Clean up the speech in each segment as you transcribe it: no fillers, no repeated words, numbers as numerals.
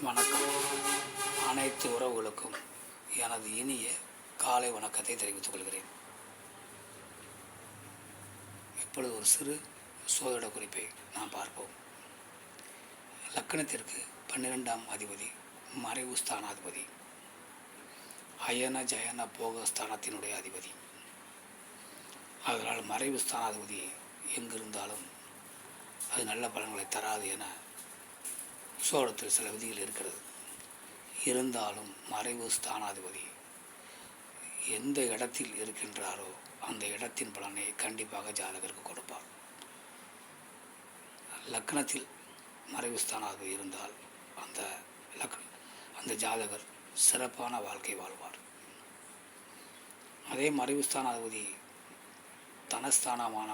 வணக்கம். அனைத்து உறவுகளுக்கும் எனது இனிய காலை வணக்கத்தை தெரிவித்துக் கொள்கிறேன். இப்பொழுது ஒரு சிறு சோதிட குறிப்பை நாம் பார்ப்போம். லக்கணத்திற்கு 12ஆம் அதிபதி மறைவு ஸ்தானாதிபதி, அயன ஜயன போக ஸ்தானத்தினுடைய அதிபதி. அதனால் மறைவு ஸ்தானாதிபதி எங்கிருந்தாலும் அது நல்ல பலன்களை தராது என சோழத்தில் சில விதிகள் இருக்கிறது. இருந்தாலும் மறைவு ஸ்தானாதிபதி எந்த இடத்தில் இருக்கின்றாரோ அந்த இடத்தின் பலனை கண்டிப்பாக ஜாதகருக்கு கொடுப்பார். லக்னத்தில் மறைவு ஸ்தானாதிபதி இருந்தால் அந்த ஜாதகர் சிறப்பான வாழ்க்கை வாழ்வார். அதே மறைவு ஸ்தானாதிபதி தனஸ்தானமான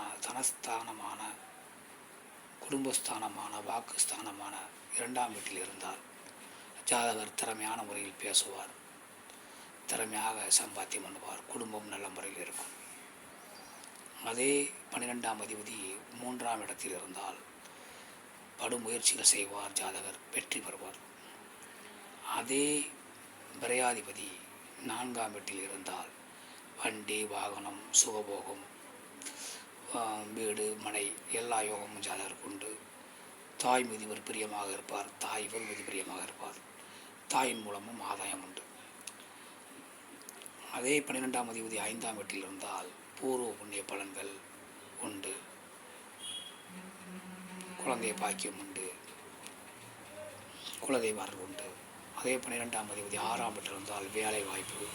குடும்பஸ்தானமான வாக்குஸ்தானமான 2ஆம் வீட்டில் இருந்தால் ஜாதகர் திறமையான முறையில் பேசுவார், திறமையாக சம்பாத்தியம் பண்ணுவார், குடும்பம் நல்ல முறையில் இருக்கும். அதே 12ஆம் அதிபதி 3ஆம் இடத்தில் இருந்தால் படுமுயற்சிகள் செய்வார், ஜாதகர் வெற்றி பெறுவார். அதே விரையாதிபதி 4ஆம் வீட்டில் இருந்தால் வண்டி வாகனம் சுகபோகம் வீடு மனை எல்லா யோகமும் ஜாதகருக்கு உண்டு. தாய் மீது இவர் பிரியமாக இருப்பார், தாய் இவர் மீது பிரியமாக இருப்பார். தாயின் மூலமும் ஆதாயம் உண்டு. அதே 12ஆம் அதிபதி 5ஆம் வீட்டில் இருந்தால் பூர்வ புண்ணிய பலன்கள் உண்டு, குழந்தை பாக்கியம் உண்டு, குலதெய்வார்கள் உண்டு. அதே 12ஆம் அதிபதி 6ஆம் வீட்டில் இருந்தால் வேலை வாய்ப்பு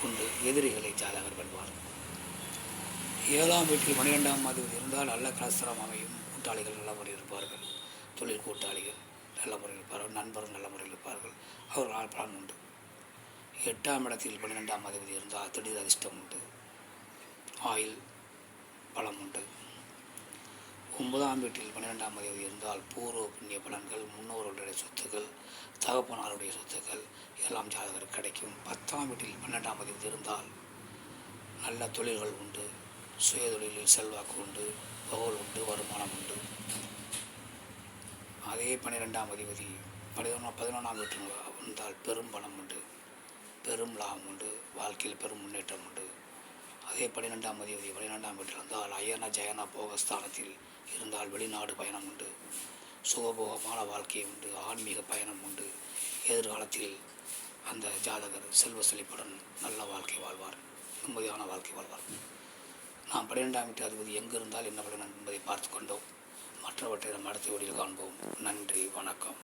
உண்டு, எதிரிகளை ஜாதகர் வெல்வார். 7ஆம் வீட்டில் 12ஆம் அதிபதி இருந்தால் நல்ல கலஸ்திரம் அமையும், கூட்டாளிகள் நல்ல முறையில் இருப்பார்கள், தொழில் கூட்டாளிகள் நல்ல முறையில் இருப்பார்கள், நண்பர்கள் நல்ல முறையில் இருப்பார்கள், அவர்களால் பலன் உண்டு. 8ஆம் இடத்தில் 12ஆம் அதிபதி இருந்தால் திடீர் அதிர்ஷ்டம் உண்டு, ஆயுள் பலம் உண்டு. 9ஆம் வீட்டில் 12ஆம் அதிபதி இருந்தால் பூர்வ புண்ணிய பலன்கள், முன்னோர்களுடைய சொத்துக்கள், தகப்பனாருடைய சொத்துக்கள் எல்லாம் ஜாதகருக்கு கிடைக்கும். 10ஆம் வீட்டில் 12ஆம் அதிபதி இருந்தால் நல்ல தொழில்கள் உண்டு, சுய தொழிலில் செல்வாக்கு உண்டு, புகழ் உண்டு, வருமானம் உண்டு. அதே 12ஆம் அதிபதி 11ஆம் வீட்டில் இருந்தால் பெரும் பணம் உண்டு, பெரும் லாபம் உண்டு, வாழ்க்கையில் பெரும் முன்னேற்றம் உண்டு. அதே 12ஆம் அதிபதி 12ஆம் வீட்டில் இருந்தால் அயன ஜயன போகஸ்தானத்தில் இருந்தால் வெளிநாடு பயணம் உண்டு, சுகபோகமான வாழ்க்கை உண்டு, ஆன்மீக பயணம் உண்டு. எதிர்காலத்தில் அந்த ஜாதகர் செல்வ செழிப்புடன் நல்ல வாழ்க்கை வாழ்வார், நிம்மதியான வாழ்க்கை வாழ்வார். நாம் 12ஆம் வீட்டு அதிபதி எங்கு இருந்தால் என்ன பலன் என்பதை பார்த்து கொண்டோம். மற்றவற்றை நாம் அடுத்த வீடியோவில் காண்போம். நன்றி, வணக்கம்.